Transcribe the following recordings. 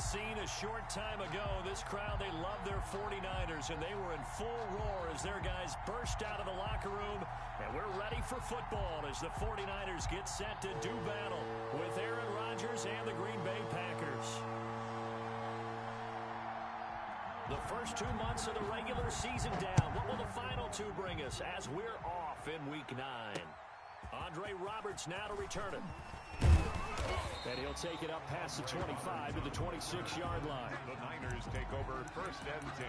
scene a short time ago. This crowd, they love their 49ers, and they were in full roar as their guys burst out of the locker room. And we're ready for football as the 49ers get set to do battle with Aaron Rodgers and the Green Bay Packers. The first 2 months of the regular season down. What will the final two bring us as we're off in Week 9? Andre Roberts now to return it. And he'll take it up past the 25 to the 26-yard line. The Niners take over 1st and 10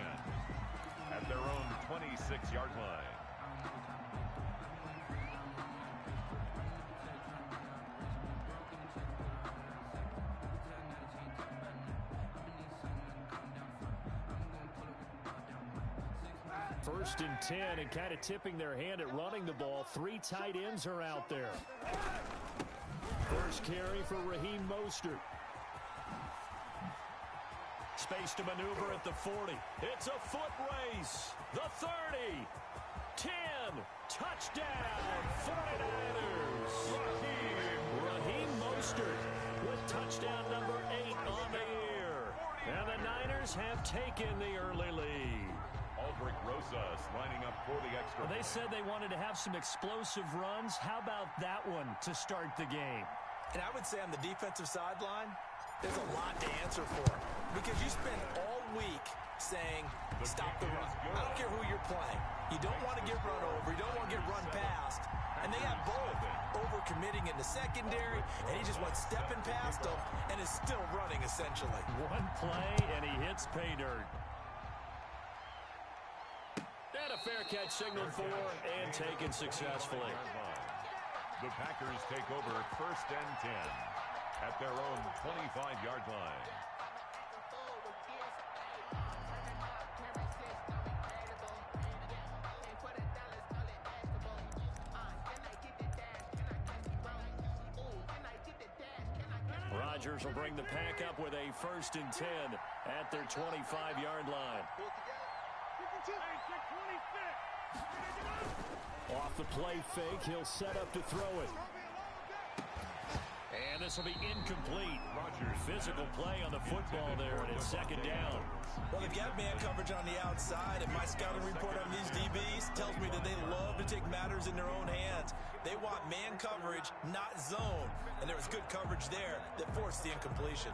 at their own 26-yard line. First and 10, and kind of tipping their hand at running the ball. 3 tight ends are out there. First carry for Raheem Mostert. Space to maneuver at the 40. It's a foot race. The 30. 10. Touchdown. 49ers. Raheem Mostert with touchdown number 8 on the year. And the Niners have taken the early lead. Aldrich Rosas lining up for the extra. They said they wanted to have some explosive runs. How about that one to start the game? And I would say on the defensive sideline, there's a lot to answer for. Because you spend all week saying, stop the run. I don't care who you're playing. You don't want to get run over. You don't want to get run past. And they have both over-committing in the secondary, and he just went stepping past them and is still running, essentially. One play, and he hits pay dirt. And a fair catch signaled for and taken successfully. The Packers take over 1st and 10 at their own 25-yard line. Rodgers will bring the pack up with a 1st and 10 at their 25-yard line. Off the play fake, he'll set up to throw it. And this will be incomplete. Rodgers physical play on the football there, and it's 2nd down. Well, they've got man coverage on the outside, and my scouting report on these DBs tells me that they love to take matters in their own hands. They want man coverage, not zone. And there was good coverage there that forced the incompletion.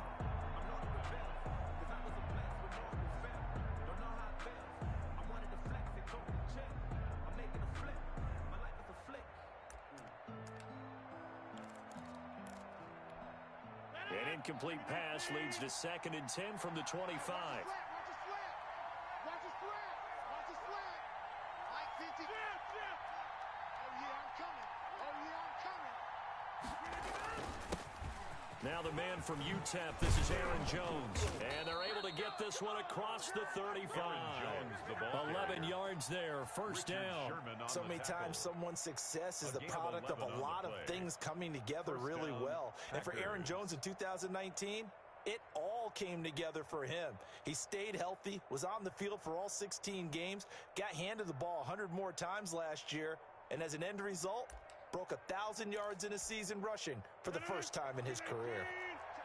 An incomplete pass leads to 2nd and 10 from the 25. Now the man from UTEP, this is Aaron Jones. And they're able to get this one across the 35. 11 yards there, 1st down. So many times someone's success is the product of a lot of things coming together really well. And for Aaron Jones in 2019, it all came together for him. He stayed healthy, was on the field for all 16 games, got handed the ball 100 more times last year, and as an end result, broke 1,000 yards in a season rushing for the first time in his career.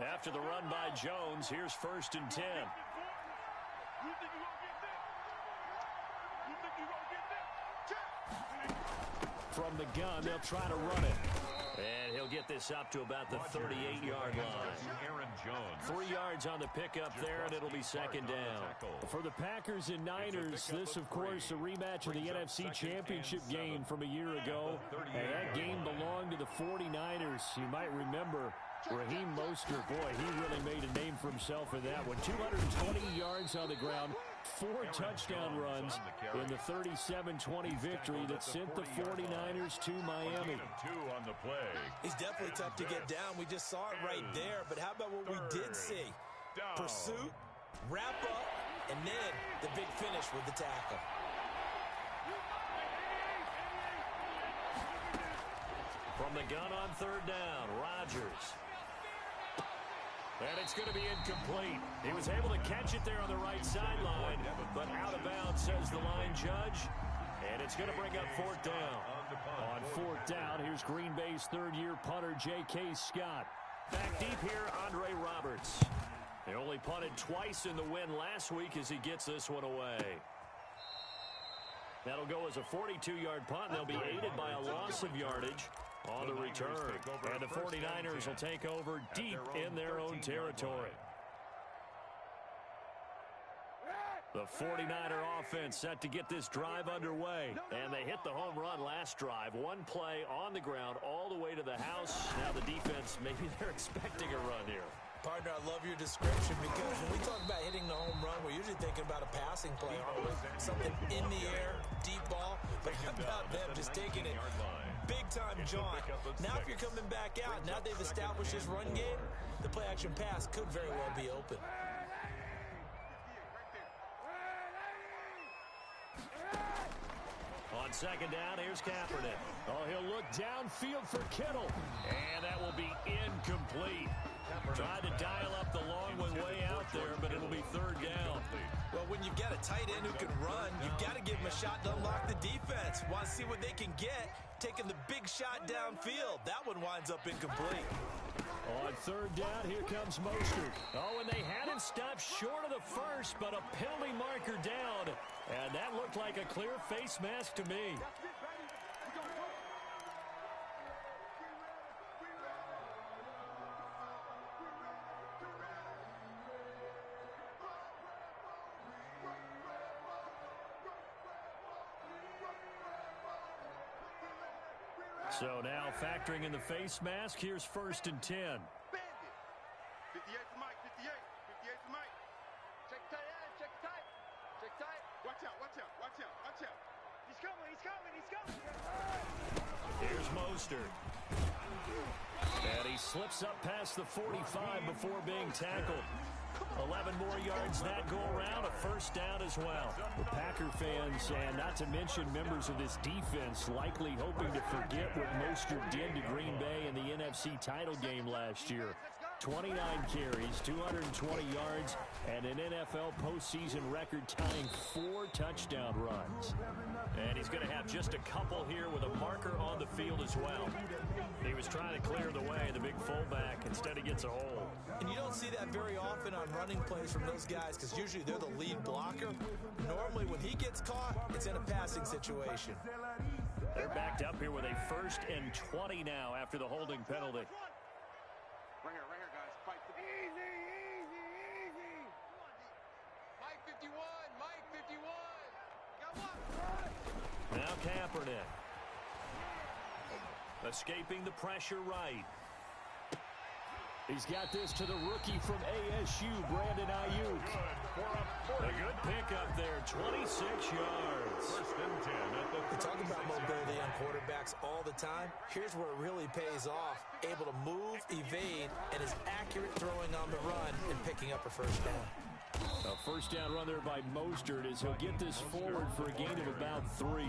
After the run by Jones, here's 1st and 10. From the gun, they'll try to run it. And he'll get this up to about the 38-yard line. Aaron Jones. 3 yards on the pickup there, and it'll be 2nd down. For the Packers and Niners, this, of course, a rematch of the NFC Championship game from a year ago. And that game belonged to the 49ers. You might remember Raheem Mostert. Boy, he really made a name for himself in that one. 220 yards on the ground, 4 touchdown runs in the 37-20 victory that sent the 49ers to Miami. On the play. He's definitely tough to get down. We just saw it right there. But how about what we did see? Pursuit, wrap up, and then the big finish with the tackle. From the gun on 3rd down, Rodgers. And it's going to be incomplete. He was able to catch it there on the right sideline, but out of bounds, says the line judge. And it's going to bring up 4th down. On 4th down, here's Green Bay's 3rd-year punter, J.K. Scott. Back deep here, Andre Roberts. They only punted twice in the win last week as he gets this one away. That'll go as a 42-yard punt. They'll be aided by a loss of yardage on the return. And the 49ers will take over deep in their own territory. The 49er offense set to get this drive underway. And they hit the home run last drive. One play on the ground all the way to the house. Now the defense, maybe they're expecting a run here. Partner, I love your description because when we talk about hitting the home run, we're usually thinking about a passing play, aren't we? Something in the air, deep ball. But how about them just taking it big-time jaunt? Now if you're coming back out, now they've established this run game, the play-action pass could very well be open. On second down, here's Kaepernick. Oh, he'll look downfield for Kittle. And that will be incomplete. Tried to dial up the long one way out there, but it'll be third down. Well, when you've got a tight end who can run, you've got to give him a shot to unlock the defense. Want to see what they can get, taking the big shot downfield. That one winds up incomplete. On third down, here comes Mostert. Oh, and they had it stopped short of the first, but a penalty marker down. And that looked like a clear face mask to me. So now factoring in the face mask, here's 1st and 10. 58 for Mike, 58 for Mike. Check tight, check tight, check tight. Watch out, watch out, watch out, watch out. He's coming, he's coming, he's coming. Here's Mostert. And he slips up past the 45 before being tackled. 11 more yards that go around, a first down as well. The Packer fans, and not to mention members of this defense, likely hoping to forget what Mostert did to Green Bay in the NFC title game last year. 29 carries, 220 yards, and an NFL postseason record-tying 4 touchdown runs. And he's going to have just a couple here with a marker on the field as well. He was trying to clear the way, the big fullback. Instead, he gets a hole. And you don't see that very often on running plays from those guys because usually they're the lead blocker. Normally, when he gets caught, it's in a passing situation. They're backed up here with a 1st and 20 now after the holding penalty. Right here, guys. Fight for easy, easy, easy. Mike 51, Mike 51. Got one. Now Kaepernick. Escaping the pressure right. He's got this to the rookie from ASU, Brandon Ayuk. A good pickup there, 26 yards. 1st and 10 at the 37. We talk about mobility on quarterbacks all the time. Here's where it really pays off. Able to move, evade, and is accurate throwing on the run and picking up a first down. A first down run there by Mostert as he'll get this forward for a gain of about 3.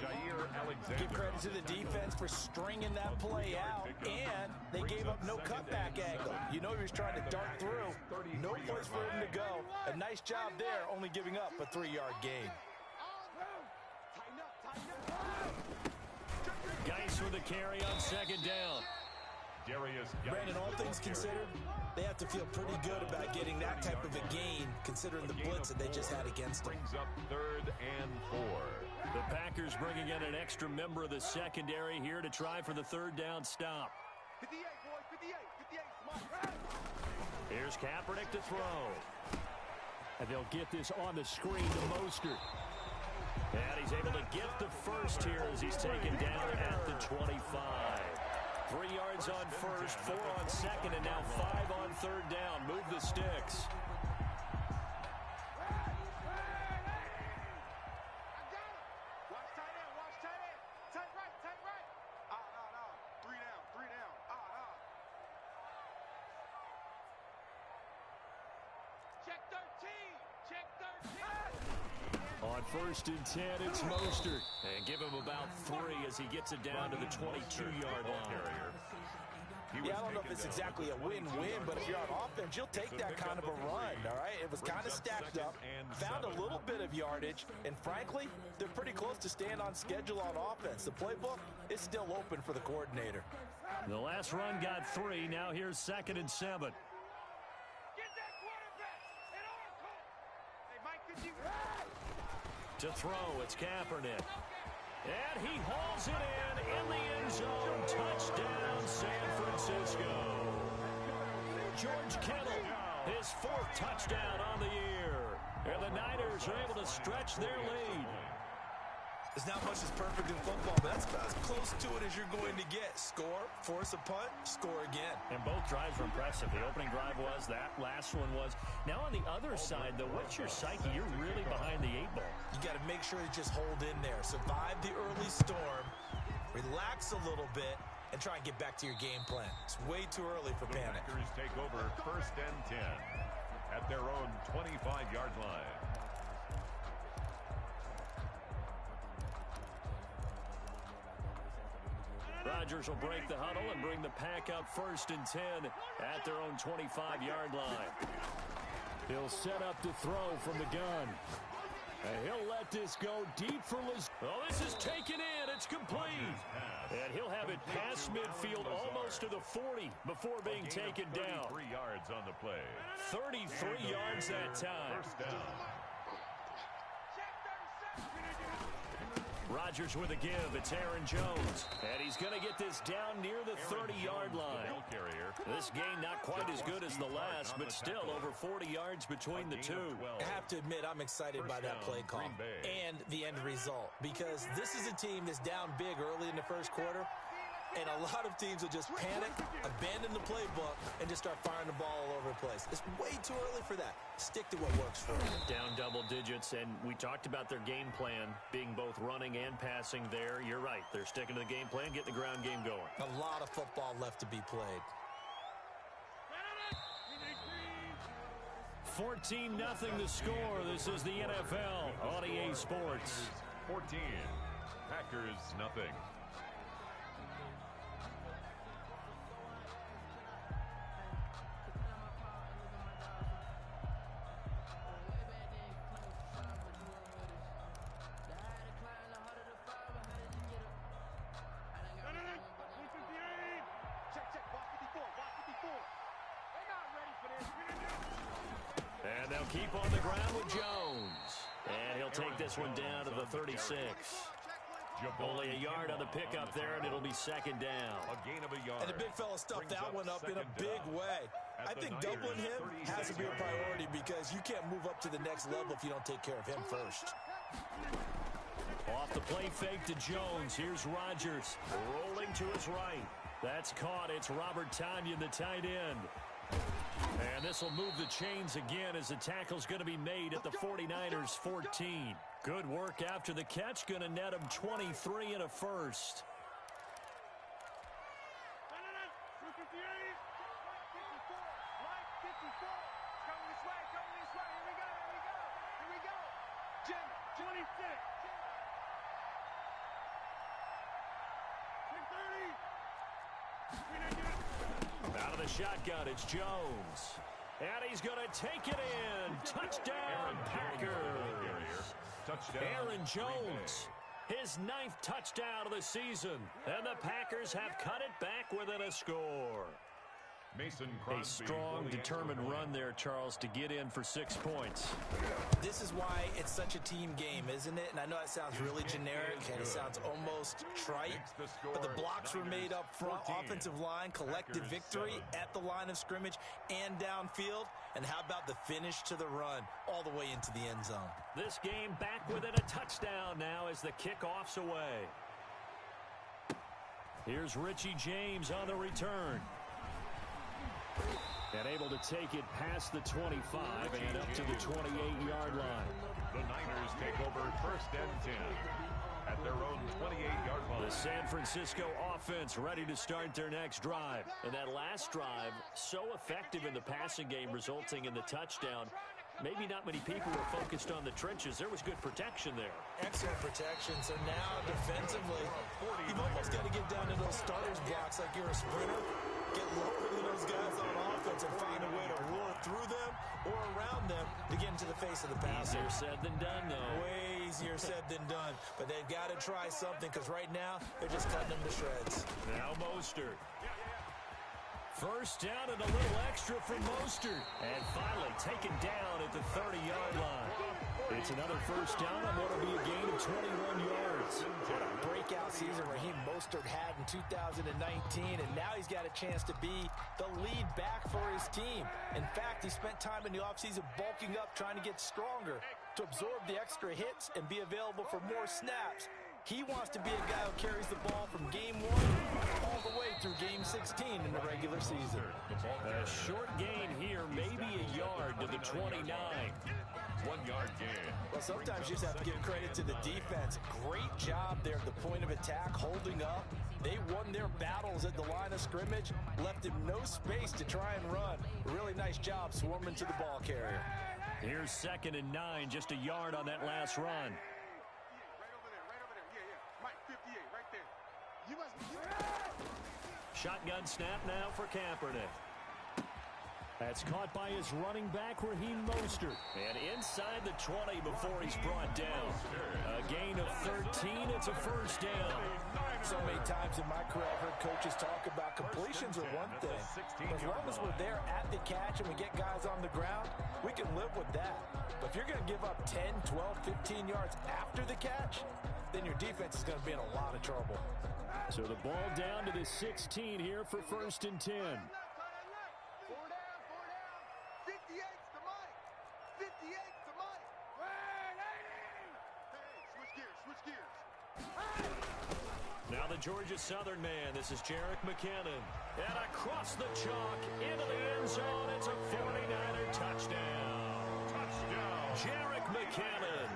Jair Alexander. Give credit to the defense for stringing that play out, and they gave up no cutback angle. You know he was trying to dart through. No place for him to go. A nice job there, only giving up a 3-yard gain. Geis with a carry on second down. Brandon, all things considered, they have to feel pretty good about getting that type of a gain, considering the blitz that they just had against them. Brings up 3rd and 4. The Packers bringing in an extra member of the secondary here to try for the 3rd down stop. 58, boys, 58, 58. Here's Kaepernick to throw. And they'll get this on the screen to Mostert. And he's able to get the first here as he's taken down at the 25. 3 yards on 1st, 4 on 2nd, and now 5 on 3rd down. Move the sticks. Watch tight end, watch tight end. Tight right, tight right. No. 3 down, 3 down. Check 13, check 13. On 1st and 10, it's Mostert. And give him about 3 as he gets it down to the 22-yard line. Yeah, I don't know if it's exactly a win-win, but if you're on offense, you'll take that kind of a run, all right? It was kind of stacked up, found a little bit of yardage, and frankly, they're pretty close to staying on schedule on offense. The playbook is still open for the coordinator. The last run got 3. Now here's 2nd and 7. Get that quarterback. To throw, it's Kaepernick. And he hauls it in the end zone. Touchdown, San Francisco. George Kittle, his 4th touchdown on the year. And the Niners are able to stretch their lead. There's not much that's perfect in football, but that's about as close to it as you're going to get. Score, force a punt, score again. And both drives were impressive. The opening drive was, that last one was. Now on the other side, though, what's your psyche? You're really behind the 8 ball. You got to make sure you just hold in there. Survive the early storm, relax a little bit, and try and get back to your game plan. It's way too early for panic. The Packers take over 1st and 10 at their own 25-yard line. Rodgers will break the huddle and bring the pack up 1st and 10 at their own 25-yard line. He'll set up to throw from the gun. And he'll let this go deep for Liz. Oh, this is taken in. It's complete. And he'll have it past midfield almost to the 40 before being taken down. 33 yards on the play. 33 yards that time. First down. Rodgers with a give. It's Aaron Jones. And he's going to get this down near the 30-yard line. This game not quite as good as the last, but still over 40 yards between the two. I have to admit, I'm excited by that play call and the end result, because this is a team that's down big early in the first quarter, and a lot of teams will just panic, abandon the playbook, and just start firing the ball all over the place. It's way too early for that. Stick to what works for you. Down double digits, and we talked about their game plan being both running and passing there. You're right. They're sticking to the game plan, getting the ground game going. A lot of football left to be played. 14-0 the score. This is the NFL on EA Sports. 14. Packers nothing. And they'll keep on the ground with Jones. And he'll take this one down to the 36. Only a yard on the pickup there, and it'll be 2nd down. A gain of a yard. And the big fella stuffed that one up in a big way. I think doubling him has to be a priority, because you can't move up to the next level if you don't take care of him first. Off the play fake to Jones. Here's Rodgers rolling to his right. That's caught. It's Robert Tonyan, the tight end. And this will move the chains again as the tackle's going to be made at the 49ers 14. Good work after the catch. Going to net him 23 and a first. Out of the shotgun, it's Jones. And he's going to take it in. Touchdown, Packers. Aaron Jones, his 9th touchdown of the season. And the Packers have cut it back within a score. A strong, determined run there, Charles, to get in for 6 points. This is why it's such a team game, isn't it? And I know it sounds really generic and it sounds almost trite, but the blocks were made up front, offensive line, collective victory at the line of scrimmage and downfield. And how about the finish to the run all the way into the end zone? This game back within a touchdown now as the kickoff's away. Here's Richie James on the return. And able to take it past the 25 and up to the 28-yard line. The Niners take over 1st and 10 at their own 28-yard line. The San Francisco offense ready to start their next drive. And that last drive, so effective in the passing game, resulting in the touchdown. Maybe not many people were focused on the trenches. There was good protection there. Excellent protection. So now defensively, you've almost got to get down to those starters blocks like you're a sprinter. Get lower than those guys on offense and find a way to roar through them or around them to get into the face of the passer. Easier said than done, though. Way easier said than done. But they've got to try something, because right now they're just cutting them to shreds. Now Mostert. First down and a little extra from Mostert. And finally taken down at the 30-yard line. It's another first down on what will be a gain of 21 yards. What a breakout season Raheem Mostert had in 2019, and now he's got a chance to be the lead back for his team. In fact, he spent time in the offseason bulking up, trying to get stronger to absorb the extra hits and be available for more snaps. He wants to be a guy who carries the ball from game 1 all the way through game 16 in the regular season. A short gain here, maybe a yard to the 29. 1-yard gain. Well, sometimes you just have to give credit to the defense. Great job there at the point of attack, holding up. They won their battles at the line of scrimmage, left him no space to try and run. Really nice job swarming to the ball carrier. Here's 2nd and 9, just a yard on that last run. Shotgun snap now for Kaepernick. That's caught by his running back, Raheem Mostert. And inside the 20 before he's brought down. A gain of 13, it's a first down. So many times in my career, I've heard coaches talk about completions are one thing. As long as we're there at the catch and we get guys on the ground, we can live with that. But if you're going to give up 10, 12, 15 yards after the catch, then your defense is going to be in a lot of trouble. So the ball down to the 16 here for 1st and 10. 4 down. 58's the mic. 58's the mic. Hey, switch gears. Now the Georgia Southern man. This is Jerick McKinnon. And across the chalk into the end zone. It's a 49er touchdown. Jerick McKinnon.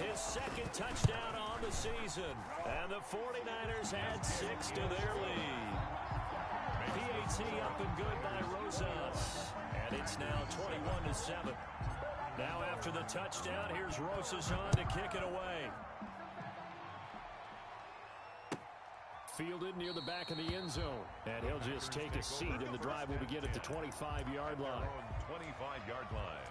His 2nd touchdown on the season. And the 49ers add 6 to their lead. PAT up and good by Rosas. And it's now 21-7. Now after the touchdown, here's Rosas on to kick it away. Fielded near the back of the end zone. And he'll just take a seat, and the drive will begin at the 25-yard line. 25-yard line.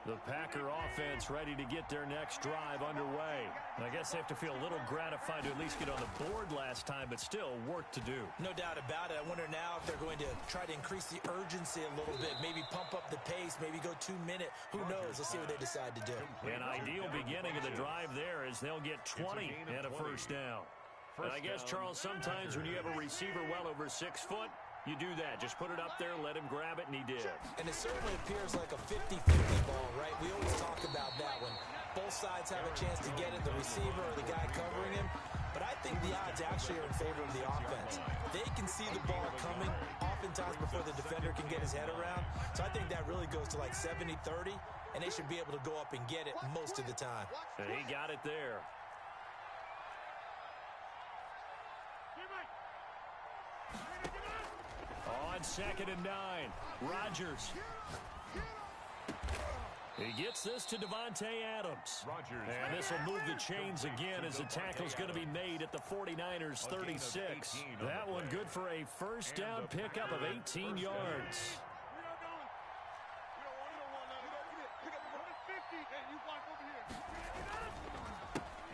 The Packer offense ready to get their next drive underway. I guess they have to feel a little gratified to at least get on the board last time, but still work to do. No doubt about it. I wonder now if they're going to try to increase the urgency a little bit, maybe pump up the pace, maybe go 2-minute. Who knows? Let's see what they decide to do. An ideal beginning of the drive there is they'll get 20 and a first down. And I guess, Charles, sometimes when you have a receiver well over 6 foot, you do that. Just put it up there, let him grab it, and he did. And it certainly appears like a 50-50 ball, right? We always talk about that when both sides have a chance to get it, the receiver or the guy covering him. But I think the odds actually are in favor of the offense. They can see the ball coming oftentimes before the defender can get his head around. So I think that really goes to like 70-30, and they should be able to go up and get it most of the time. And he got it there. On 2nd and 9, Rodgers. He gets this to Davante Adams. And this will move the chains again as the tackle's going to be made at the 49ers' 36. That one good for a first down pickup of 18 yards.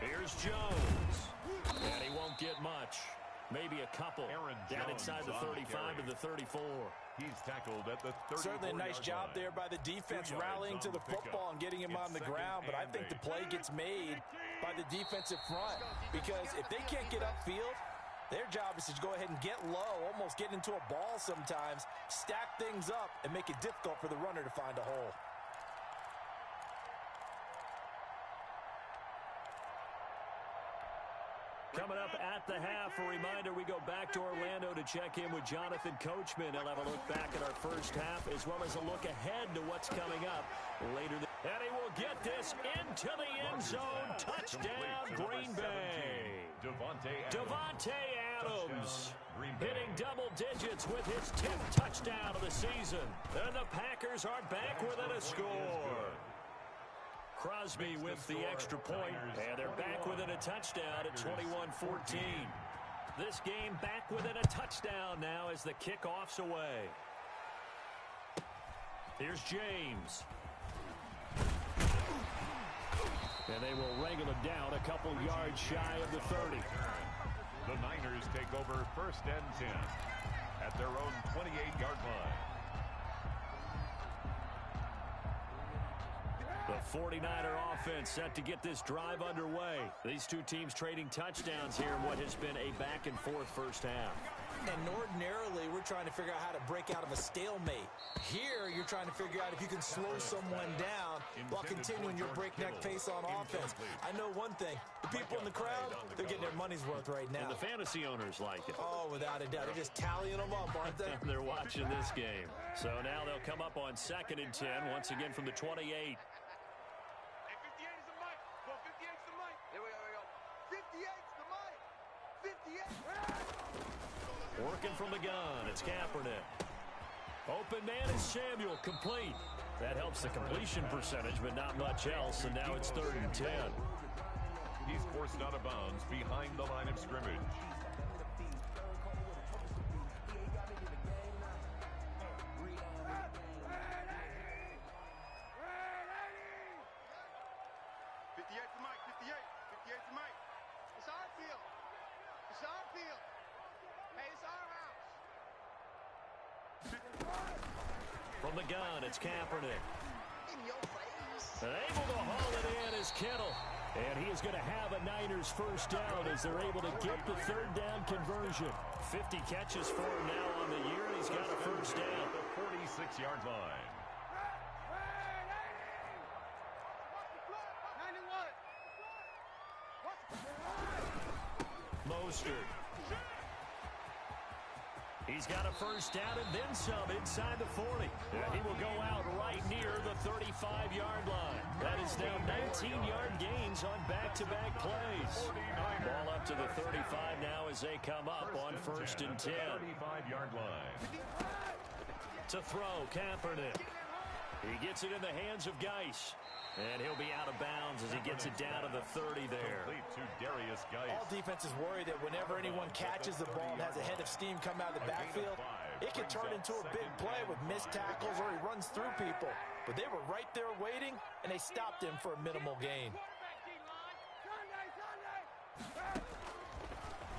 Here's Jones. And he won't get much. Maybe a couple. Down inside the 35 to the 34. He's tackled at the 34. Certainly a nice job there by the defense, rallying to the football and getting him on the ground. But I think the play gets made by the defensive front, because if they can't get upfield, their job is to go ahead and get low, almost get into a ball sometimes, stack things up, and make it difficult for the runner to find a hole. Coming up at the half, a reminder, we go back to Orlando to check in with Jonathan Coachman. He'll have a look back at our first half, as well as a look ahead to what's coming up later. And he will get this into the end zone. Touchdown, Green Bay. Davante Adams hitting double digits with his 10th touchdown of the season. And the Packers are back within a score. Crosby with the extra point, and they're back within a touchdown at 21-14. This game back within a touchdown now as the kickoff's away. Here's James. And they will wrangle it down a couple yards shy of the 30. The Niners take over 1st and 10 at their own 28-yard line. The 49er offense set to get this drive underway. These two teams trading touchdowns here in what has been a back-and-forth first half. And ordinarily, we're trying to figure out how to break out of a stalemate. Here, you're trying to figure out if you can slow someone down while continuing your breakneck pace on offense. I know one thing. The people in the crowd, they're getting their money's worth right now. And the fantasy owners like it. Oh, without a doubt. They're just tallying them up, aren't they? They're watching this game. So now they'll come up on 2nd and 10, once again from the 28. Hey, 58 is the mic. Well, 58's the mic. Here we go. 58's the mic. 58. Working from the gun, it's Kaepernick. Open man is Samuel, complete. That helps the completion percentage, but not much else, and now it's 3rd and 10. He's forced out of bounds behind the line of scrimmage. From the gun, it's Kaepernick. And able to haul it in is Kittle. And he is going to have a Niners first down as they're able to get the 3rd down conversion. 50 catches for him now on the year. He's got a first down. The 46-yard line. Mostert. He's got a first down and then some inside the 40. And he will go out right near the 35-yard line. That is now 19-yard gains on back-to-back plays. Ball up to the 35 now as they come up on 1st and 10. 35-yard line. To throw, Kaepernick. He gets it in the hands of Geis. And he'll be out of bounds as he gets it down to the 30 there. Complete to Darius Geis. All defenses worry that whenever anyone catches the ball and has a head of steam come out of the backfield, it can turn into a big play with missed tackles or he runs through people. But they were right there waiting, and they stopped him for a minimal gain.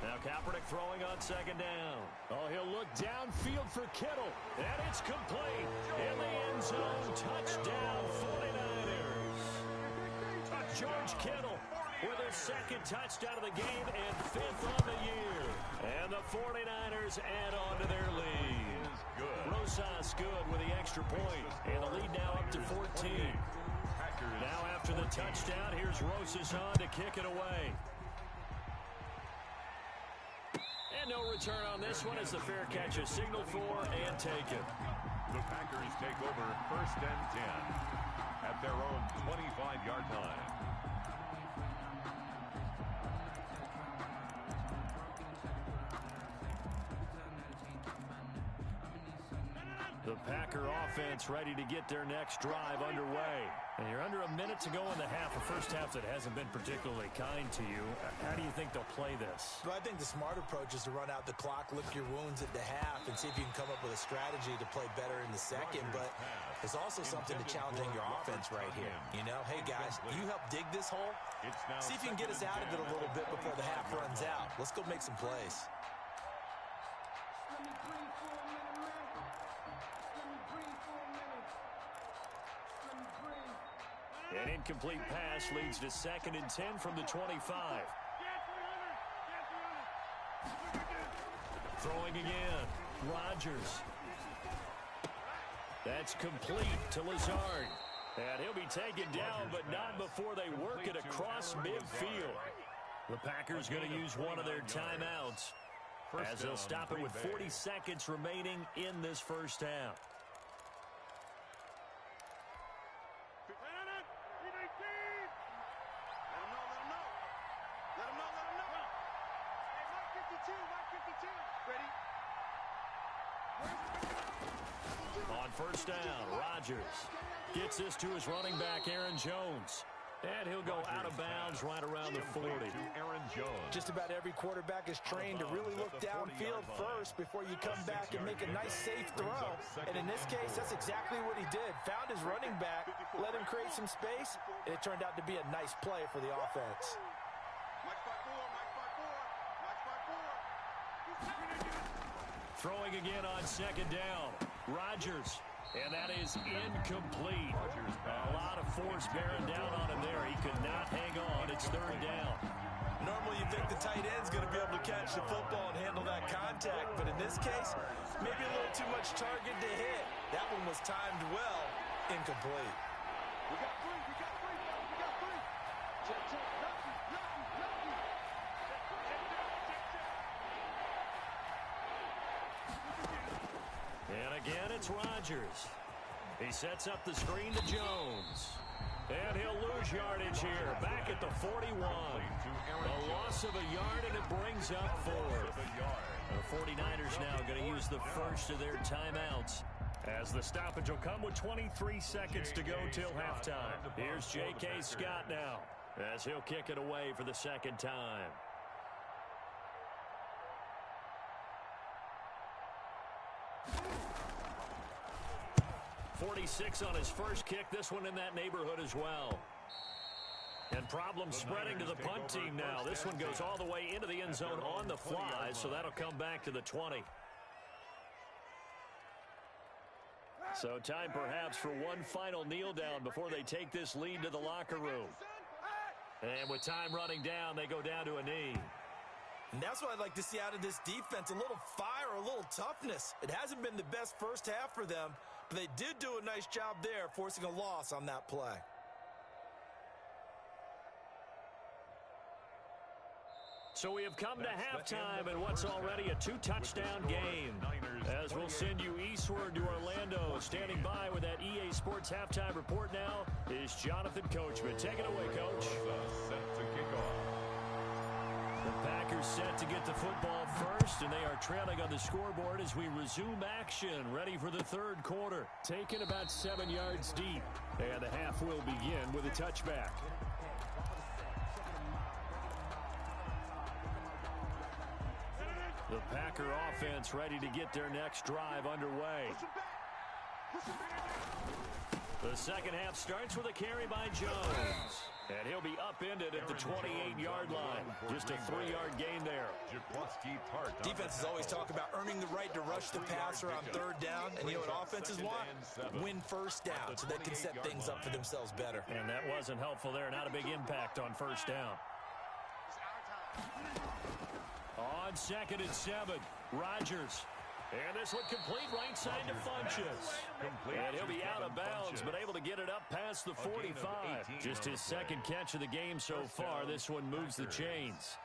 Now Kaepernick throwing on 2nd down. Oh, he'll look downfield for Kittle. And it's complete. In the end zone, touchdown 49ers. George Kittle with his 2nd touchdown of the game and 5th on the year. And the 49ers add on to their lead. Rosas good with the extra point. And the lead now up to 14. Now after the touchdown, here's Rosas on to kick it away. And no return on this one as the fair catch is signaled for and taken. The Packers take over 1st and 10 at their own 25-yard line. The Packer offense ready to get their next drive underway. And you're under a minute to go in the half, a first half that hasn't been particularly kind to you. How do you think they'll play this? Well, I think the smart approach is to run out the clock, lick your wounds at the half, and see if you can come up with a strategy to play better in the second. But there's also something to challenging your offense right here. You know, hey, guys, you help dig this hole. See if you can get us out of it a little bit before the half runs out. Let's go make some plays. An incomplete pass leads to 2nd and 10 from the 25. Throwing again. Rodgers. That's complete to Lazard. And he'll be taken down, but not before they work it across midfield. The Packers going to use one of their timeouts as they'll stop it with 40 seconds remaining in this first half. On 1st down, Rodgers gets this to his running back, Aaron Jones. And he'll go out of bounds right around the 40. Aaron Jones. Just about every quarterback is trained to really look downfield first before you come back and make a nice, safe throw. And in this case, that's exactly what he did. Found his running back, let him create some space, and it turned out to be a nice play for the offense. Throwing again on second down. Rodgers. And that is incomplete. A lot of force bearing down on him there. He could not hang on. It's third down. Normally you think the tight end's going to be able to catch the football and handle that contact. But in this case, maybe a little too much target to hit. That one was timed well. Incomplete. We got three. We got three. Check, check. Lucky. And again, it's Rodgers. He sets up the screen to Jones. And he'll lose yardage here. Back at the 41. A loss of a yard, and it brings up fourth. The 49ers now going to use the first of their timeouts, as the stoppage will come with 23 seconds to go till halftime. Here's J.K. Scott now, as he'll kick it away for the second time. 46 on his first kick. This one in that neighborhood as well. And problems spreading to the punt team now. This one goes all the way into the end zone on the fly, so that'll come back to the 20. So time perhaps for one final kneel down before they take this lead to the locker room. And with time running down, they go down to a knee. And that's what I'd like to see out of this defense, a little fire, a little toughness. It hasn't been the best first half for them, but they did do a nice job there, forcing a loss on that play. So we have come to halftime in what's already a two-touchdown game. As we'll send you eastward to Orlando. Standing by with that EA Sports halftime report now is Jonathan Coachman. Take it away, Coach. Set to kick off. The Packers set to get the football first, and they are trailing on the scoreboard as we resume action, ready for the third quarter. Taken about 7 yards deep, and the half will begin with a touchback. The Packer offense ready to get their next drive underway. The second half starts with a carry by Jones. And he'll be upended at the 28-yard line. Just a 3-yard gain there. Defenses always talk about earning the right to rush the passer on third down. And you know what offenses want? Win first down so they can set things up for themselves better. And that wasn't helpful there. Not a big impact on first down. On 2nd and 7, Rodgers. And this one complete right side to Funchess. And he'll be out of bounds, but able to get it up past the 45. Just his second catch of the game so far. This one moves the chains.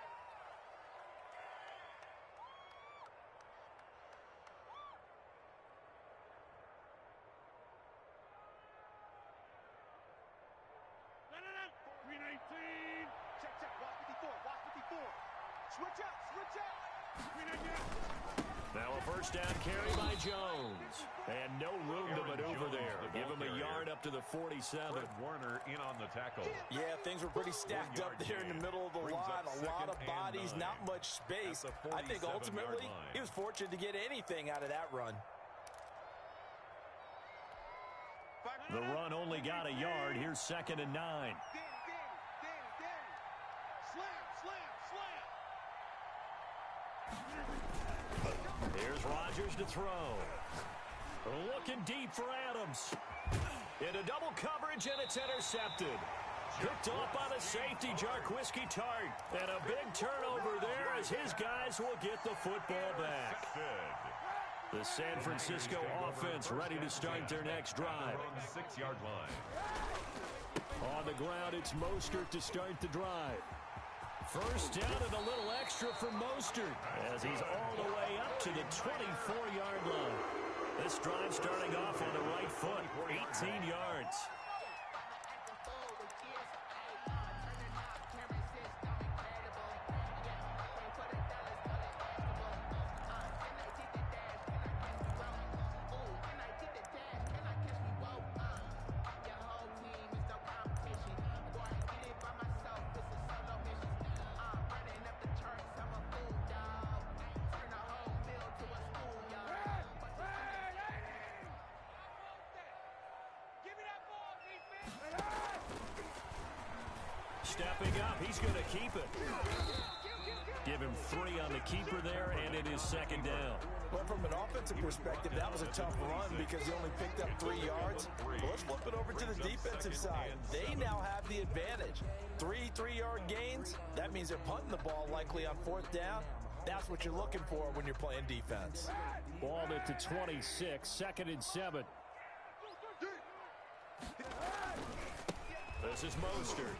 Now a first down carry by Jones. And no room to maneuver there. Give him a yard up to the 47. Warner in on the tackle. Yeah, things were pretty stacked up there in the middle of the line. A lot of bodies, not much space. I think ultimately he was fortunate to get anything out of that run. The run only got a yard. Here's 2nd and 9. Here's Rodgers to throw. Looking deep for Adams. Into double coverage, and it's intercepted. Picked off by the safety, Jarquiski Tart. And a big turnover there as his guys will get the football back. The San Francisco offense ready to start their next drive. 6-yard line. On the ground, it's Mostert to start the drive. First down and a little extra for Mostert as he's all the way up to the 24-yard line. This drive starting off on the right foot, 18 yards. stepping up. He's going to keep it. Give him 3 on the keeper there, and it is second down. Well, from an offensive perspective, that was a tough run because he only picked up 3 yards. Well, let's flip it over to the defensive side. They now have the advantage. 3 3-yard gains. That means they're punting the ball likely on 4th down. That's what you're looking for when you're playing defense. Ball at the 26, 2nd and 7. This is Mostert.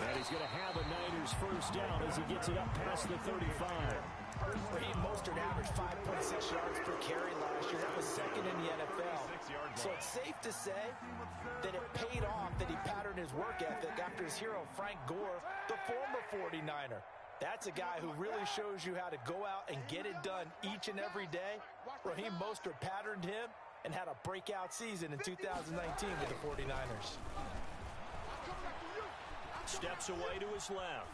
And he's going to have a Niners first down as he gets it up past the 35. Raheem Mostert averaged 5.6 yards per carry last year. That was 2nd in the NFL. So it's safe to say that it paid off that he patterned his work ethic after his hero, Frank Gore, the former 49er. That's a guy who really shows you how to go out and get it done each and every day. Raheem Mostert patterned him and had a breakout season in 2019 with the 49ers. Steps away to his left.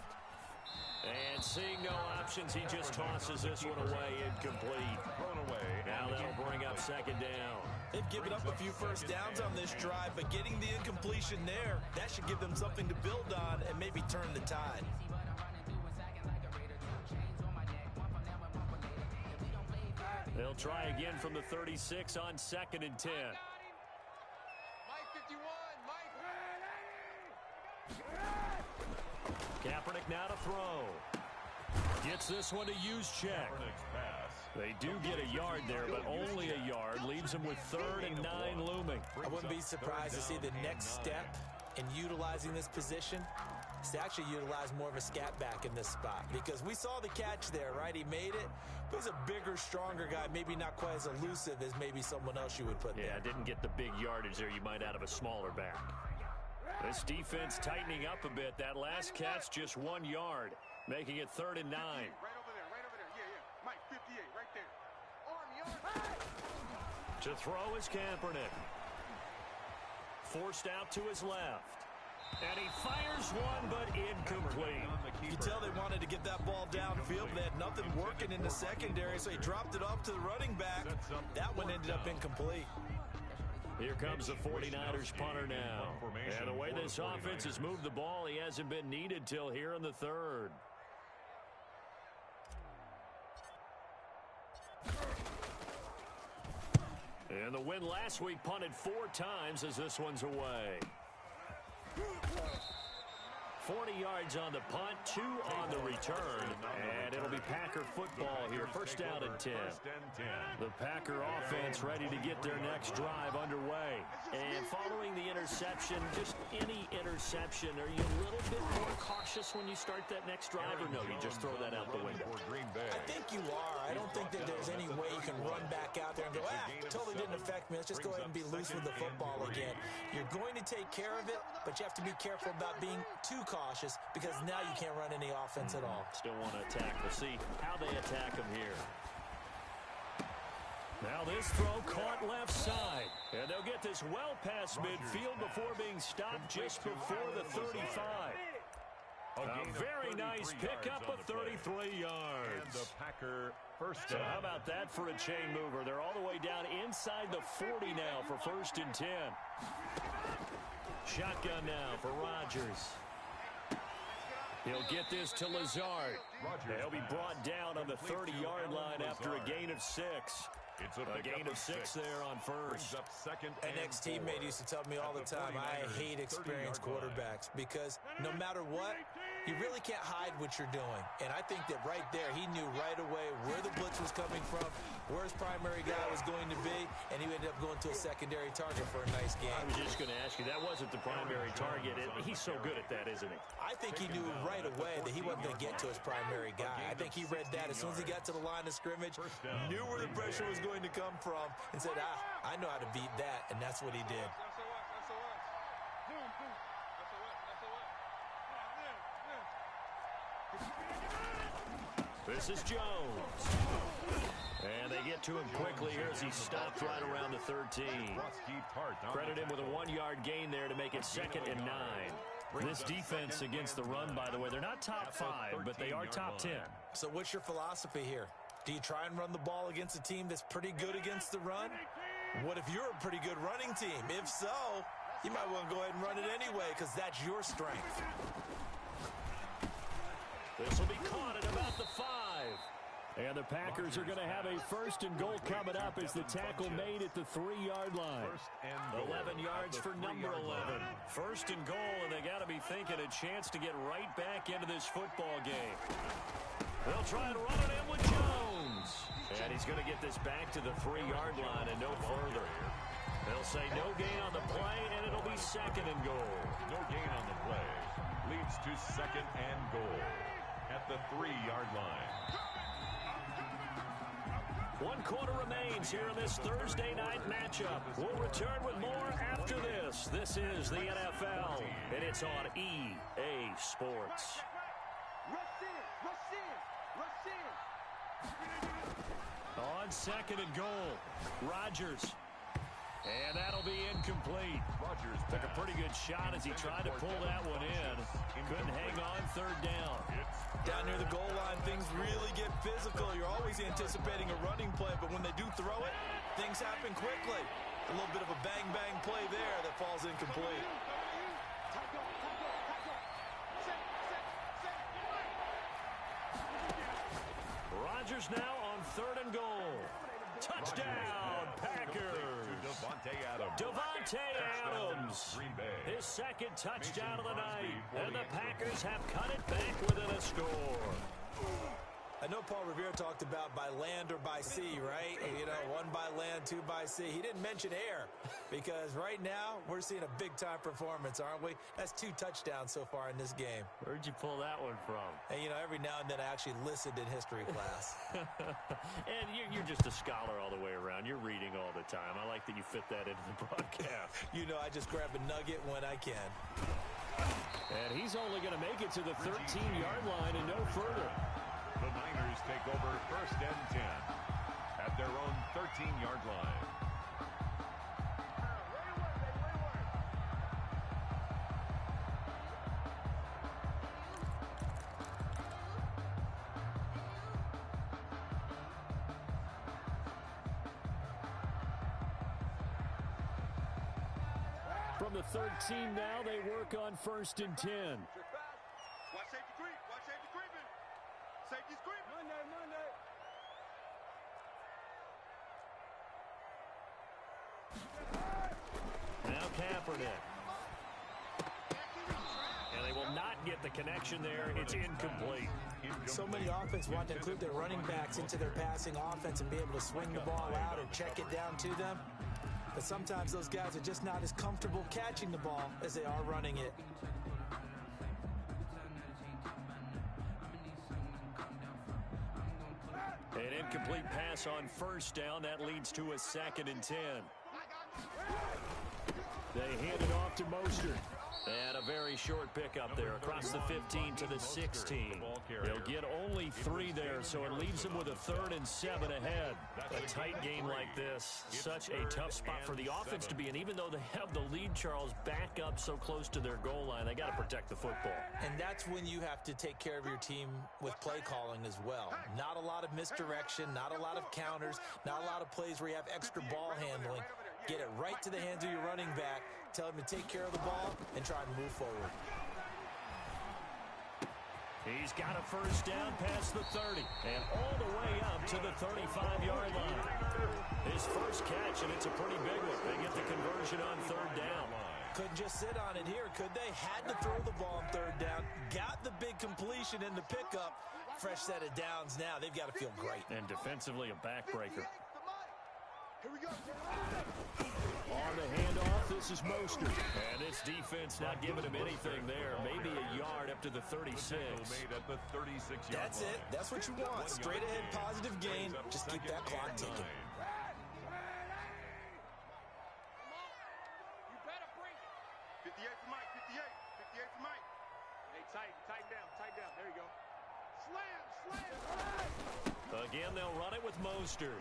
And seeing no options, he just tosses this one away, incomplete. Thrown away. Now that'll bring up second down. They've given up a few first downs on this drive, but getting the incompletion there, that should give them something to build on and maybe turn the tide. They'll try again from the 36 on 2nd and 10. Kaepernick now to throw. Gets this one to Juszczyk. They do get a yard there, but only a yard. Leaves them with 3rd and 9 looming. I wouldn't be surprised to see the next step in utilizing this position is to actually utilize more of a scat back in this spot. Because we saw the catch there, right? He made it. But he's a bigger, stronger guy. Maybe not quite as elusive as maybe someone else you would put there. Yeah, didn't get the big yardage there you might out of a smaller back. This defense tightening up a bit. That last catch just 1 yard, making it 3rd and 9. Right over there, right over there. Yeah. Mike, 58, right there. Arm. To throw is Kaepernick. Forced out to his left. And he fires one, but incomplete. You tell they wanted to get that ball downfield. They had nothing working in the secondary, so he dropped it off to the running back. That one ended up incomplete. Here comes the 49ers punter now. And the way this offense has moved the ball, he hasn't been needed till here in the 3rd. And the win last week punted 4 times as this one's away. 40 yards on the punt, 2 on the return, and it'll be Packer football here. First down and 10. The Packer offense ready to get their next drive underway. And following the interception, just any interception, are you a little bit more cautious when you start that next drive, or no, you just throw that out the window? I think you are. I don't think that there's any way you can run back out there and go, totally didn't affect me. Let's just go ahead and be loose with the football again. You're going to take care of it, but you have to be careful about being too cautious because now you can't run any offense at all. Still want to attack. We'll see how they attack them here. Now this throw caught left side. And they'll get this well past midfield before being stopped just before the 35. A very nice pickup of 33 yards. And the Packer first So down. how about that for a chain mover? They're all the way down inside the 40 now for 1st and 10. Shotgun now for Rodgers. He'll get this to Lazard. They'll be brought down on the 30-yard line after a gain of 6. It's A gain of 6 there on first. Up 2nd An ex-teammate used to tell me all the time, I hate experienced quarterbacks because no matter what, you really can't hide what you're doing. And I think that right there, he knew right away where the blitz was coming from, where his primary guy was going to be, and he ended up going to a secondary target for a nice game. I was just going to ask you, that wasn't the primary target. He's so good at that, isn't he? I think he knew right away that he wasn't going to get to his primary guy. I think he read that as soon as he got to the line of scrimmage, knew where the pressure was going to come from, and said, I know how to beat that, and that's what he did. This is Jones. And they get to him quickly here as he stopped right around the 13. Credit him with a 1-yard gain there to make it 2nd and 9. This defense against the run, by the way, they're not top 5, but they are top 10. So what's your philosophy here? Do you try and run the ball against a team that's pretty good against the run? What if you're a pretty good running team? If so, You might want to go ahead and run it anyway because that's your strength. This will be caught at about the 5. And the Packers are going to have a 1st and goal coming up as the tackle made at the 3-yard line. 11 yards for number 11. 1st and goal, and they got to be thinking a chance to get right back into this football game. They'll try and run it in with Jones. And he's going to get this back to the 3-yard line and no further. They'll say no gain on the play, and it'll be 2nd and goal. No gain on the play. Leads to 2nd and goal at the 3-yard line. 1 quarter remains here in this Thursday night matchup. We'll return with more after this. This is the NFL, and it's on EA Sports. On 2nd and goal, Rodgers. And that'll be incomplete. Rodgers took a pretty good shot as he tried to pull that one in. Couldn't hang on 3rd down. Down near the goal line, things really get physical. You're always anticipating a running play, but when they do throw it, things happen quickly. A little bit of a bang-bang play there that falls incomplete. Rodgers now on 3rd and goal. Touchdown, Packers. Davante Adams. His 2nd touchdown of the night. And the Packers have cut it back within a score. I know Paul Revere talked about by land or by sea, right? You know, 1 by land, 2 by sea. He didn't mention air because right now we're seeing a big-time performance, aren't we? That's 2 touchdowns so far in this game. Where'd you pull that one from? And, you know, every now and then I actually listened in history class. And you're just a scholar all the way around. You're reading all the time. I like that you fit that into the broadcast. You know, I just grab a nugget when I can. And he's only going to make it to the 13-yard line and no further. The Niners take over 1st and 10 at their own 13-yard line. From the 13 now, they work on 1st and 10. Watch safety creep. Watch safety creeping. Safety's creeping. Monday. Now Kaepernick. And they will not get the connection there. It's incomplete. So many offenses want to include their running backs into their passing offense and be able to swing the ball out or check it down to them. But sometimes those guys are just not as comfortable catching the ball as they are running it. An incomplete pass on 1st down. That leads to a 2nd and 10. They hand it off to Mostert. And a very short pickup there across the 15 to the 16. They'll get only 3 there, so it leaves them with a 3rd and 7 ahead. A tight game like this, such a tough spot for the offense to be in. Even though they have the lead, Charles, back up so close to their goal line, they got to protect the football. And that's when you have to take care of your team with play calling as well. Not a lot of misdirection, not a lot of counters, not a lot of plays where you have extra ball handling. Get it right to the hands of your running back. Tell him to take care of the ball and try and move forward. He's got a 1st down past the 30 and all the way up to the 35-yard line. His first catch, and it's a pretty big one. They get the conversion on 3rd down. Couldn't just sit on it here, could they? Had to throw the ball on 3rd down. Got the big completion in the pickup. Fresh set of downs now. They've got to feel great. And defensively, a backbreaker. Here we go. On the handoff, this is Mostert. And this defense not giving him anything there. Maybe a yard up to the 36. That's it. That's what you want. Straight ahead, positive gain. Just keep that clock ticking. You better bring it. 58 for Mike. 58 for Mike. Hey, tighten down. There you go. Slam. Again, they'll run it with Mostert.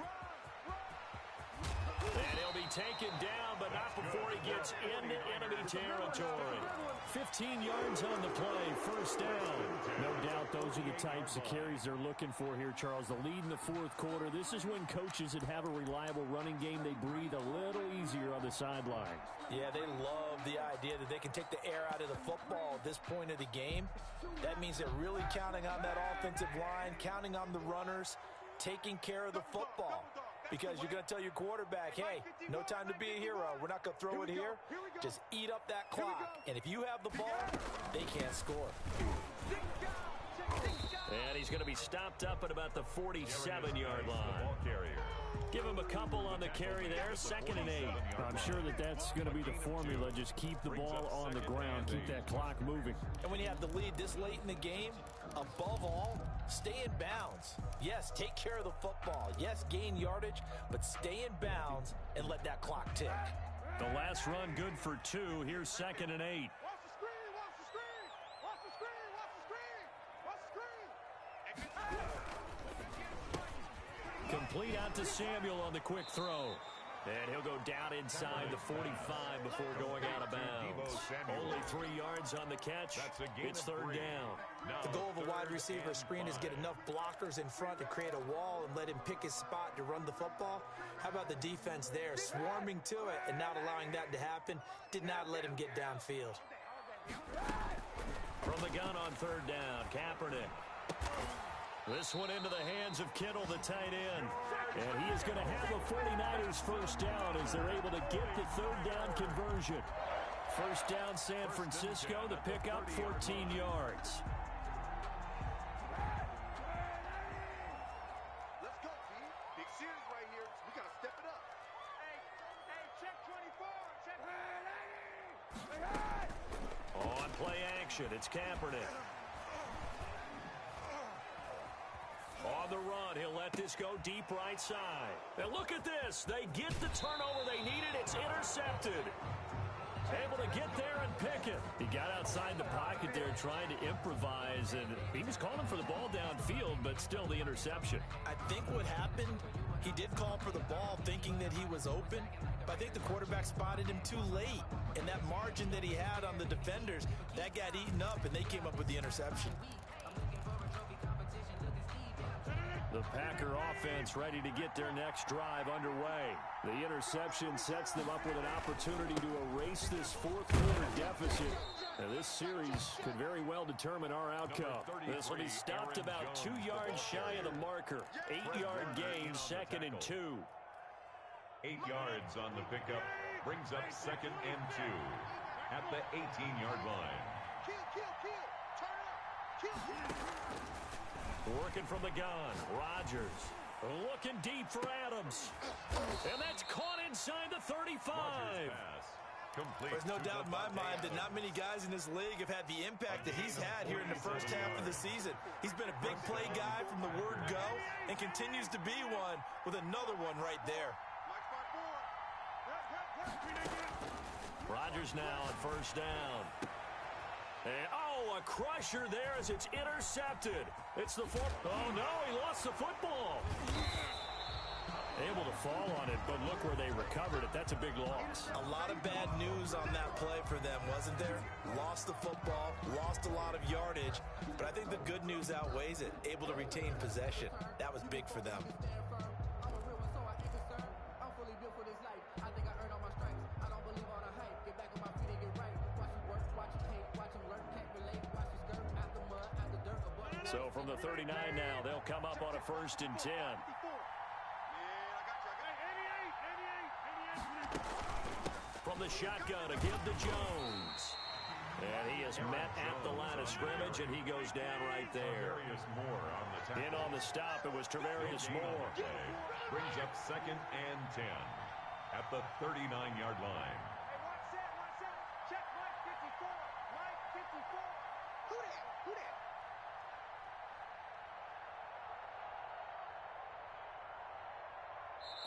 And he'll be taken down, but not before he gets into enemy territory. 15 yards on the play, first down. No doubt those are the types of carries they're looking for here, Charles. The lead in the fourth quarter. This is when coaches that have a reliable running game, they breathe a little easier on the sideline. Yeah, they love the idea that they can take the air out of the football at this point of the game. That means they're really counting on that offensive line, counting on the runners, taking care of the football. Because you're going to tell your quarterback, hey, no time to be a hero. We're not going to throw it here. Just eat up that clock. And if you have the ball, they can't score. And he's going to be stopped up at about the 47-yard line. Give him a couple on the carry there, 2nd and 8. I'm sure that's going to be the formula. Just keep the ball on the ground, keep that clock moving. And when you have the lead this late in the game, above all, stay in bounds. Yes, take care of the football. Yes, gain yardage, but stay in bounds and let that clock tick. The last run good for 2. Here's 2nd and 8. Complete out to Samuel on the quick throw. And he'll go down inside the 45 before going out of bounds. Only 3 yards on the catch. It's 3rd down. The goal of a wide receiver screen is get enough blockers in front to create a wall and let him pick his spot to run the football. How about the defense there, swarming to it and not allowing that to happen? Did not let him get downfield. From the gun on 3rd down, Kaepernick. This one into the hands of Kittle, the tight end. And he is going to have a 49ers first down as they're able to get the 3rd down conversion. First down, San Francisco, the pickup, 14 yards. Let's go, P. Big series right here. We got to step it up. Hey, check 24. Check. On play action, it's Kaepernick. On the run, he'll let this go deep right side. And look at this. They get the turnover they needed. It's intercepted. Able to get there and pick it. He got outside the pocket there trying to improvise, and he was calling for the ball downfield, but still the interception. I think what happened, he did call for the ball thinking that he was open, but I think the quarterback spotted him too late. And that margin that he had on the defenders, that got eaten up, and they came up with the interception. The Packer offense ready to get their next drive underway. The interception sets them up with an opportunity to erase this fourth quarter deficit. Now, this series could very well determine our outcome. This will be stopped about 2 yards shy of the marker. 8-yard gain, 2nd and 2. 8 yards on the pickup brings up 2nd and 2 at the 18-yard line. Kill. Turn up. Kill. Working from the gun, Rodgers. Looking deep for Adams. And that's caught inside the 35. There's no doubt in my mind that not many guys in this league have had the impact that he's had here in the first half of the season. He's been a big play guy from the word go and continues to be one with another one right there. Rodgers now on first down. And, a crusher there as it's intercepted. It's the fourth. Oh, no, he lost the football. Able to fall on it, but look where they recovered it. That's a big loss. A lot of bad news on that play for them, wasn't there? Lost the football, lost a lot of yardage, but I think the good news outweighs it. Able to retain possession. That was big for them. So from the 39 now, they'll come up on a 1st and 10. From the shotgun to give to Jones. And he is met at the line of scrimmage, and he goes down right there. In on the stop, it was Travarius Moore. Brings up 2nd and 10 at the 39-yard line. Check Mike 54. Mike 54. Who that?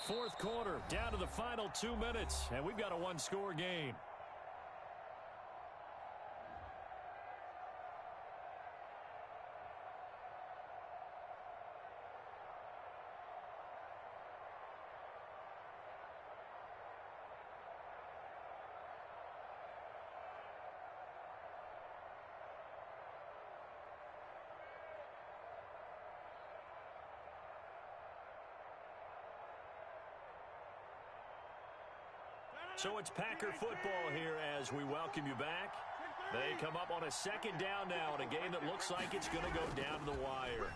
Fourth quarter, down to the final 2 minutes, and we've got a one-score game. So it's Packer football here as we welcome you back. They come up on a second down now in a game that looks like it's going to go down to the wire.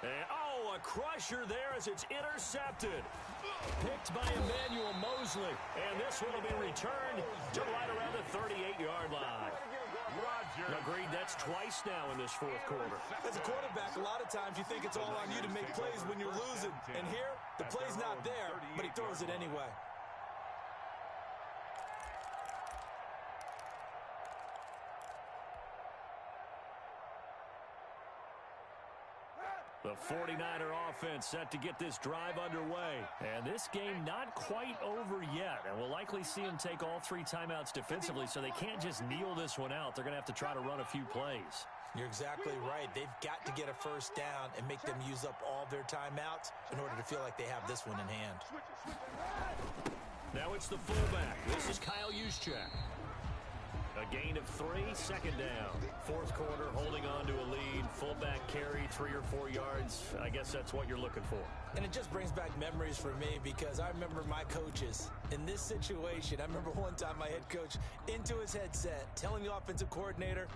And, oh, a crusher there as it's intercepted. Picked by Emmanuel Mosley. And this one will be returned to right around the 38-yard line. Agreed, that's twice now in this fourth quarter. As a quarterback, a lot of times you think it's all on you to make plays when you're losing. And here, the play's not there, but he throws it anyway. The 49er offense set to get this drive underway. And this game not quite over yet. And we'll likely see them take all 3 timeouts defensively, so they can't just kneel this one out. They're going to have to try to run a few plays. You're exactly right. They've got to get a first down and make them use up all their timeouts in order to feel like they have this one in hand. Now it's the fullback. This is Kyle Juszczyk. A gain of 3, second down. Fourth quarter, holding on to a lead. Fullback carry, 3 or 4 yards. I guess that's what you're looking for. And it just brings back memories for me because I remember my coaches in this situation. I remember one time my head coach into his headset telling the offensive coordinator,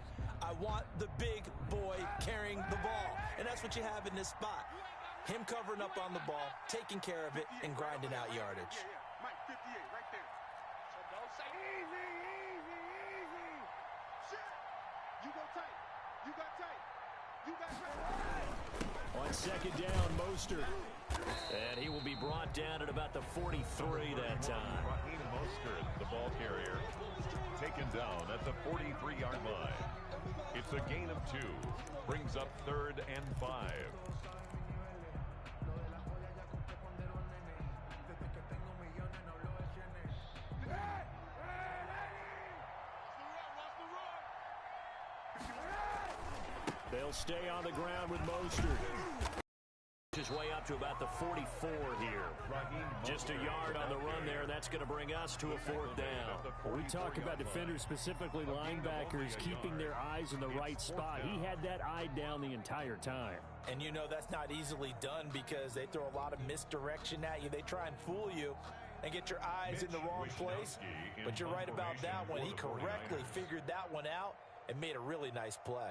I want the big boy carrying the ball. And that's what you have in this spot. Him covering up on the ball, taking care of it, and grinding out yardage. Mike, 58, right there. So don't say easy. You go tight. You got tight. You got tight. On second down, Mostert. And he will be brought down at about the 43 that time. Raheem Mostert, the ball carrier, taken down at the 43-yard line. It's a gain of 2. Brings up 3rd and 5. They'll stay on the ground with Mostert. His way up to about the 44 here. Just a yard on the run there, and that's going to bring us to a 4th down. When we talk about defenders, specifically linebackers, keeping their eyes in the right spot, he had that eye down the entire time. And you know that's not easily done because they throw a lot of misdirection at you. They try and fool you and get your eyes in the wrong place. But you're right about that one. He correctly figured that one out and made a really nice play.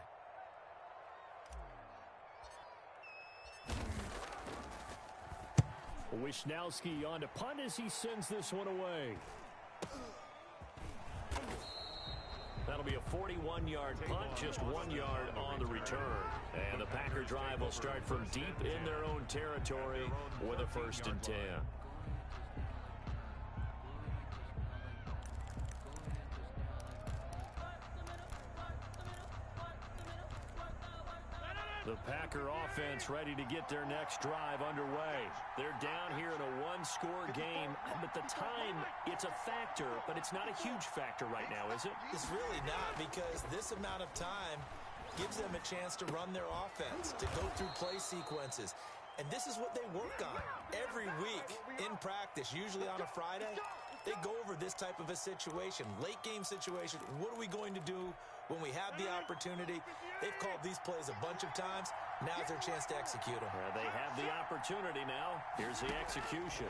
Wishnowski on to punt as he sends this one away. That'll be a 41-yard punt, just 1 yard on the return. And the Packer drive will start from deep in their own territory with a 1st and 10. The Packer offense ready to get their next drive underway. They're down here in a 1-score game. At the time, it's a factor, but it's not a huge factor right now, is it? It's really not because this amount of time gives them a chance to run their offense, to go through play sequences. And this is what they work on every week in practice, usually on a Friday. They go over this type of a situation, late game situation. What are we going to do when we have the opportunity? They've called these plays a bunch of times. Now's their chance to execute them. They have the opportunity now. Here's the execution.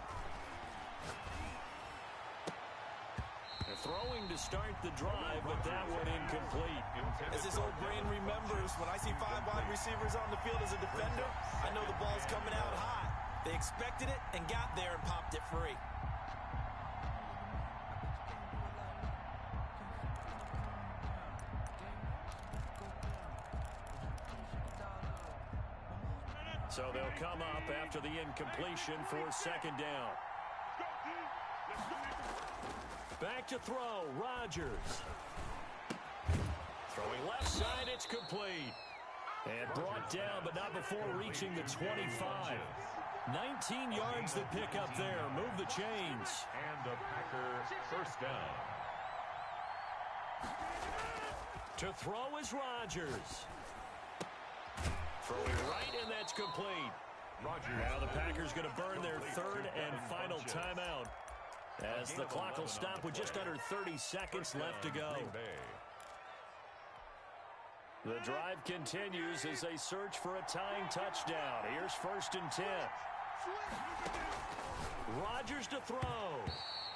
They're throwing to start the drive, but that one incomplete. As his old brain remembers, when I see 5 wide receivers on the field as a defender, I know the ball's coming out high. They expected it and got there and popped it free. So they'll come up after the incompletion for 2nd down. Back to throw, Rodgers. Throwing left side, it's complete. And brought down, but not before reaching the 25. 19 yards the pick up there. Move the chains. And a Packer 1st down. To throw is Rodgers. Throwing right, and that's complete. Now the Packers going to burn their 3rd and final timeout as the clock will stop with just under 30 seconds left to go. The drive continues as they search for a tying touchdown. Here's 1st and 10. Rodgers to throw.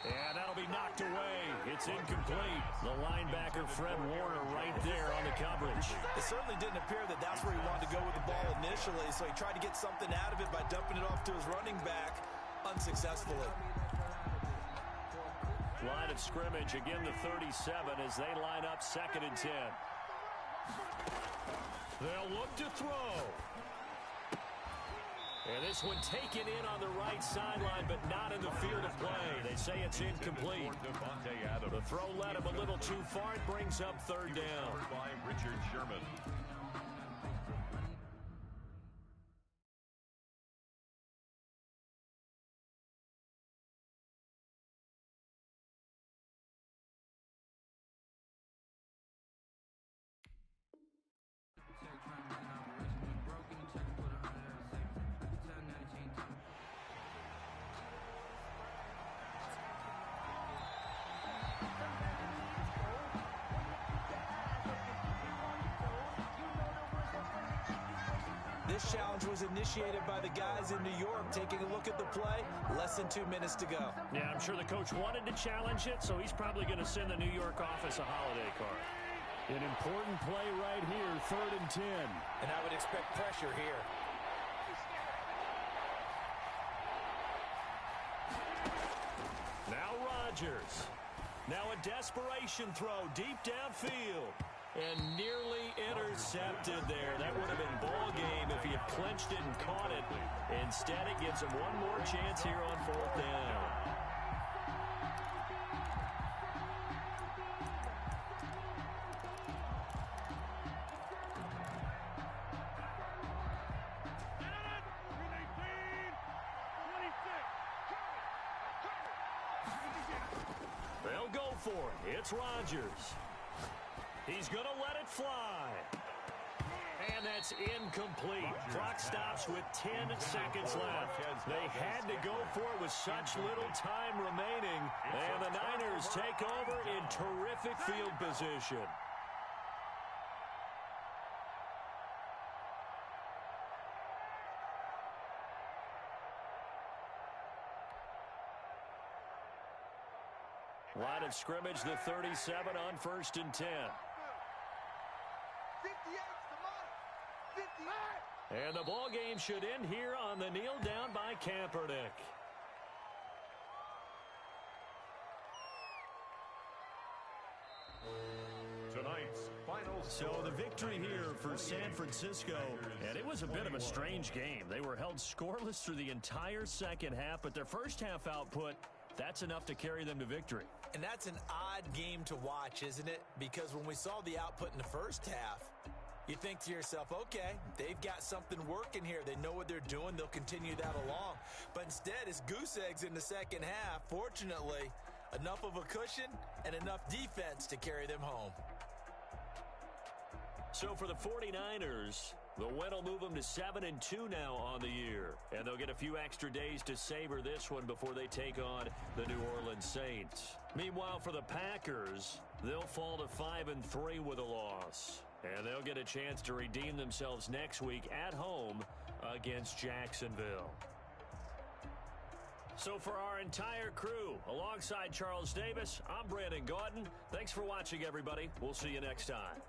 And that'll be knocked away. It's incomplete. The linebacker, Fred Warner, right there on the coverage. It certainly didn't appear that that's where he wanted to go with the ball initially, so he tried to get something out of it by dumping it off to his running back unsuccessfully. Line of scrimmage, again the 37 as they line up 2nd and 10. They'll look to throw. And this one taken in on the right sideline, but not in the field of play. They say it's incomplete. The throw led him a little too far. It brings up 3rd down. By Richard Sherman. This challenge was initiated by the guys in New York. Taking a look at the play, less than 2 minutes to go. Yeah, I'm sure the coach wanted to challenge it, so he's probably going to send the New York office a holiday card. An important play right here, 3rd and 10. And I would expect pressure here. Now Rodgers. Now a desperation throw deep downfield. And nearly intercepted there. That would have been ball game if he had clinched it and caught it. Instead, it gives him one more chance here on 4th down. They'll go for it. It's Rodgers. He's going to let it fly. And that's incomplete. Clock stops with 10 seconds left. They had to go for it with such little time remaining. And the Niners take over in terrific field position. Line of scrimmage, the 37 on 1st and 10. 58. And the ball game should end here on the kneel down by Kaepernick. Tonight's final. So the victory here for San Francisco, and it was a bit of a strange game. They were held scoreless through the entire 2nd half, but their first half output, that's enough to carry them to victory. And that's an odd game to watch, isn't it? Because when we saw the output in the first half, you think to yourself, okay, they've got something working here. They know what they're doing. They'll continue that along. But instead, it's goose eggs in the 2nd half. Fortunately, enough of a cushion and enough defense to carry them home. So for the 49ers, the win will move them to 7-2 now on the year. And they'll get a few extra days to savor this one before they take on the New Orleans Saints. Meanwhile, for the Packers, they'll fall to 5-3 with a loss. And they'll get a chance to redeem themselves next week at home against Jacksonville. So for our entire crew, alongside Charles Davis, I'm Brandon Gaudin. Thanks for watching, everybody. We'll see you next time.